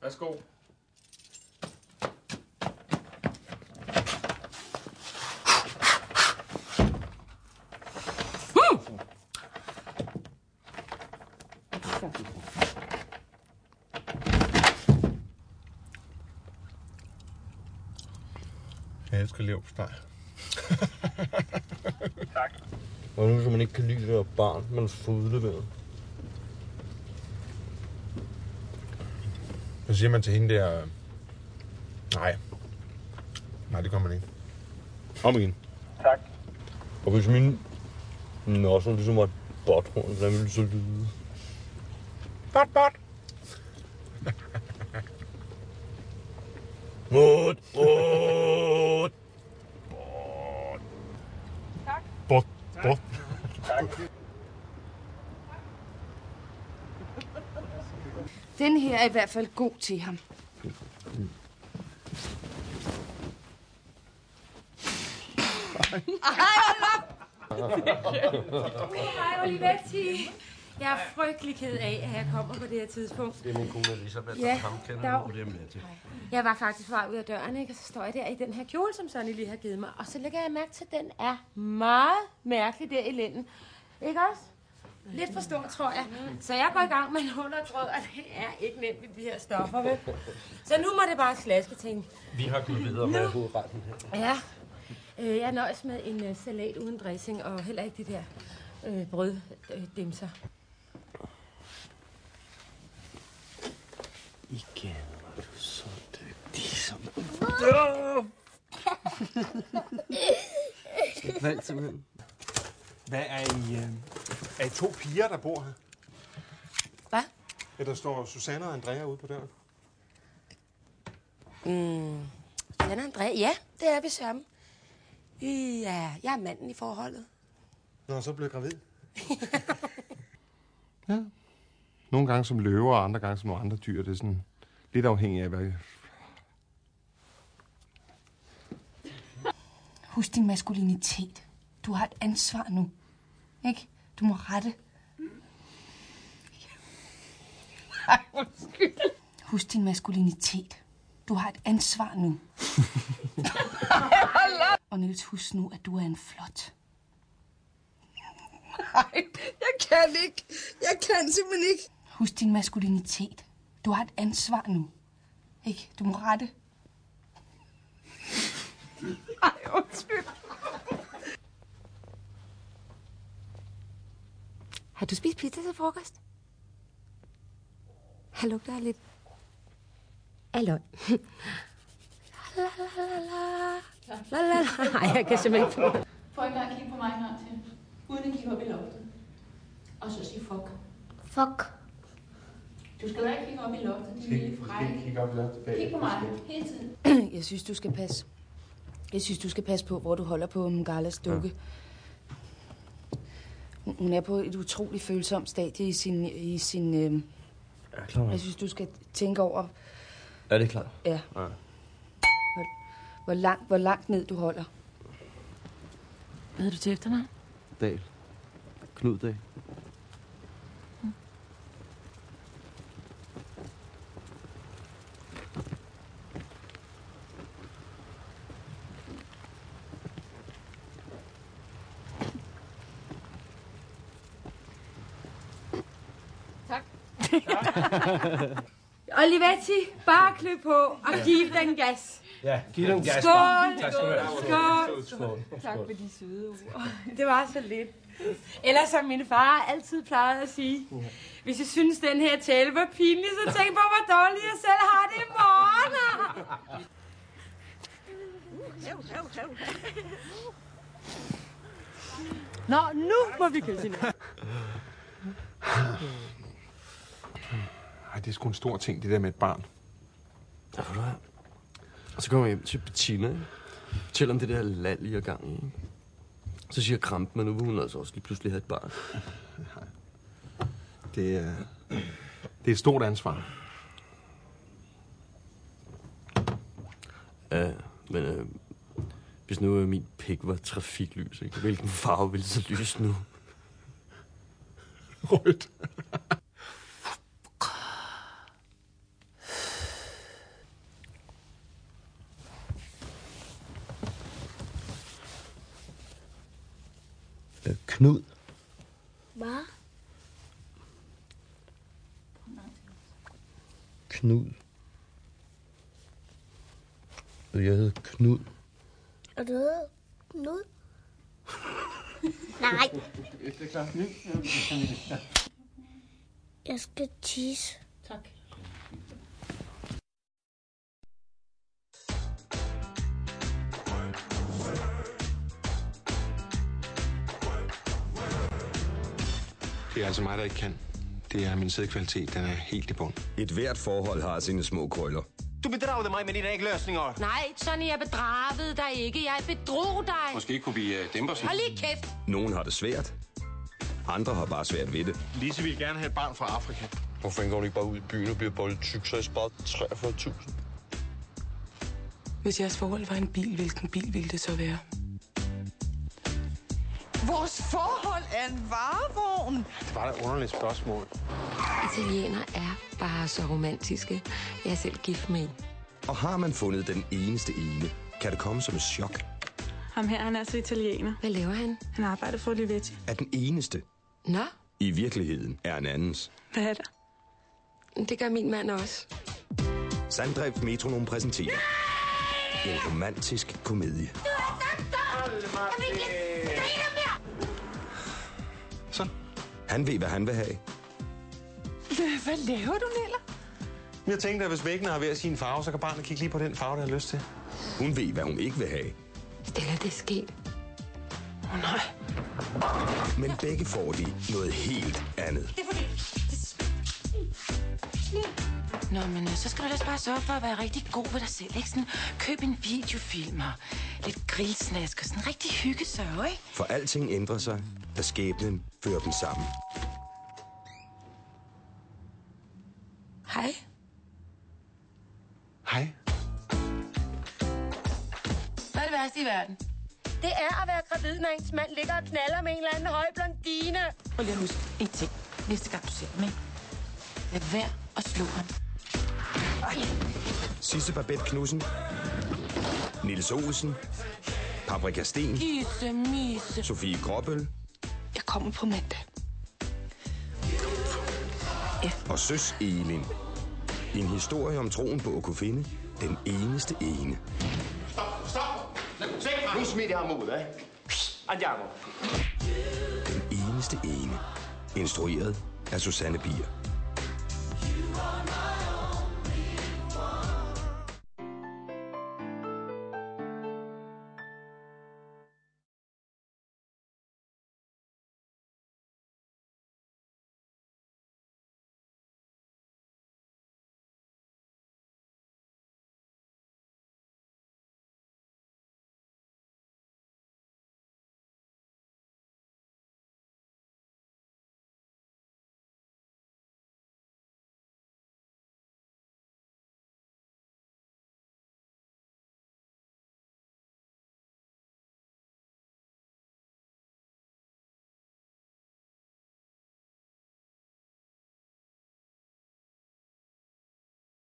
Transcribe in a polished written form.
Værsgo. Jeg elsker leverpostej. Tak. Og nu, så man ikke kan lide det der barn, man får udleveret. Så siger man til hende der... Nej, det kommer man ikke. Om igen. Tak. Og hvis min nosser ligesom var et bothorn, hvordan ville det så lyde? Bot. Bot. Tak. Bot. Tak. Den her er i hvert fald god til ham. Hej, Olivetti. Jeg er frygtelig ked af, at jeg kommer på det her tidspunkt. Det er min kone Elisabeth, Ja, ham kender dag. du på det med til. Jeg var faktisk på vej ud af døren, ikke? Og så står jeg der i den her kjole, som Sonny lige har givet mig. Og så lægger jeg mærke til, at den er meget mærkelig der i lænden. Ikke også? Lidt for stor, tror jeg. Så jeg går i gang med en undertråd, og det er ikke nemt med de her stoffer, vel? Så nu må det bare slaske, tænke. Vi har gået videre med hovedretten her. Ja. Jeg nøjes med en salat uden dressing, og heller ikke de der brøddimser. Igen var du så dygtig som... Valg simpelthen. Hvad er I... Er I to piger, der bor her? Hvad? Ja, der står Susanne og Andrea ude på døren. Den er Andrea. Ja, det er vi sammen. Ja, jeg er manden i forholdet. Nå, så blev jeg gravid. Ja. Nogle gange som løver, og andre gange som nogle andre dyr. Det er sådan lidt afhængigt af, hvad... Husk din maskulinitet. Du har et ansvar nu. Ikke? Du må rette. Ej, undskyld. Husk din maskulinitet. Du har et ansvar nu. Og Niels, husk nu, at du er en flot. Nej, jeg kan ikke. Jeg kan simpelthen ikke. Husk din maskulinitet. Du har et ansvar nu. Ikke? Du må rette. Ej, undskyld. Har du spist pizza til frokost? Her lugter jeg lidt. Halløj. Nej, jeg kan simpelthen ikke få det. Prøv ikke at kigge på mig en gang til. Uden at kigge op i loftet. Og så sig fuck. Fuck. Du skal da ikke kigge op i loftet, din lille frække. Kig op i loftet bag. Kig på mig hele tiden. Jeg synes, du skal passe på, hvor du holder på Mgalas dukke. Ja. Hun er på et utroligt følsomt stadie i sin Ja, klar. jeg synes, du skal tænke over... Er det klart? Ja. Ja. Hvor langt ned du holder. Hvad er du til efternavn? Dahl. Knud Dahl. Tak. Olivetti, bare klø på og giv den gas. Ja, giv dem gas. Skål! Tak skal du have. Skål! Tak for de søde ord. Det var så lidt. Eller som min far altid plejede at sige, hvis jeg synes, den her tale var pinlig, så tænk på, hvor dårligt jeg selv har det i morgen. Nå, nu må vi kysse hinanden. Ej, det er sgu en stor ting, det der med et barn. Ja, for du er. Og så kommer jeg hjem til Bettina, ikke? Fortæller om det der lald, I er gang i. Ikke? Så siger Kramp, men nu vil hun altså også lige pludselig have et barn. Det er et stort ansvar. Ja, men hvis nu min pik var trafiklys, ikke? Hvilken farve ville så lyse nu? Rødt. Knud. Hvad? Knud. Jeg hedder Knud. Og du hedder Knud? Nej. Jeg skal tisse. Tak. Det er altså mig, der ikke kan. Det er min sædkvalitet. Den er helt i bund. Et hvert forhold har sine små krøller. Du bedragede mig med dine ægløsninger. Nej, Sonny, jeg bedragede dig ikke. Jeg bedrog dig. Måske kunne vi dæmpe os. Hold lige kæft. Nogen har det svært. Andre har bare svært ved det. Lise vil gerne have et barn fra Afrika. Hvorfor går du ikke bare ud i byen og bliver boldet tyk, så jeg sparet 43.000? Hvis jeres forhold var en bil, hvilken bil ville det så være? Vores forhold er en varevogn. Det var da et underligt spørgsmål. Italiener er bare så romantiske. Jeg er selv gift med en. Og har man fundet den eneste ene, kan det komme som et chok. Ham her, han er så italiener. Hvad laver han? Han arbejder for Olivetti. At den eneste Nå, i virkeligheden er en andens. Hvad er der? det gør min mand også. Sanddrift Metronom præsenterer en romantisk komedie. Sådan. Han ved, hvad han vil have. Hvad laver du, Niller? Jeg tænkte, at hvis væggene har hver sin farve, så kan barnet kigge lige på den farve, der har lyst til. Hun ved, hvad hun ikke vil have. Stella, det er sket. Nej. Men begge får de noget helt andet. Nå, men så skal du ellers bare sørge for at være rigtig god ved dig selv, ikke? Sådan, køb en videofilm og lidt grillsnask og sådan rigtig hyggesørge, ikke? For alting ændrer sig, da skæbnen fører dem sammen. Hej. Hej. Hvad er det værste i verden? Det er at være gravid, når ens mand ligger og knaller med en eller anden høj blondine. Prøv lige at huske en ting. Næste gang du ser dem, ikke? Lad være at slå ham. Sisse Babette Knudsen, Niels Olsen, Paprika Sten, Gisse, misse. Sofie Gråbøl Jeg kommer på mandag. og Søs Elin. En historie om troen på at kunne finde den eneste ene. Stop! Nu smider jeg ham ud, ikke? Andiamo. Den eneste ene. Instrueret af Susanne Bier.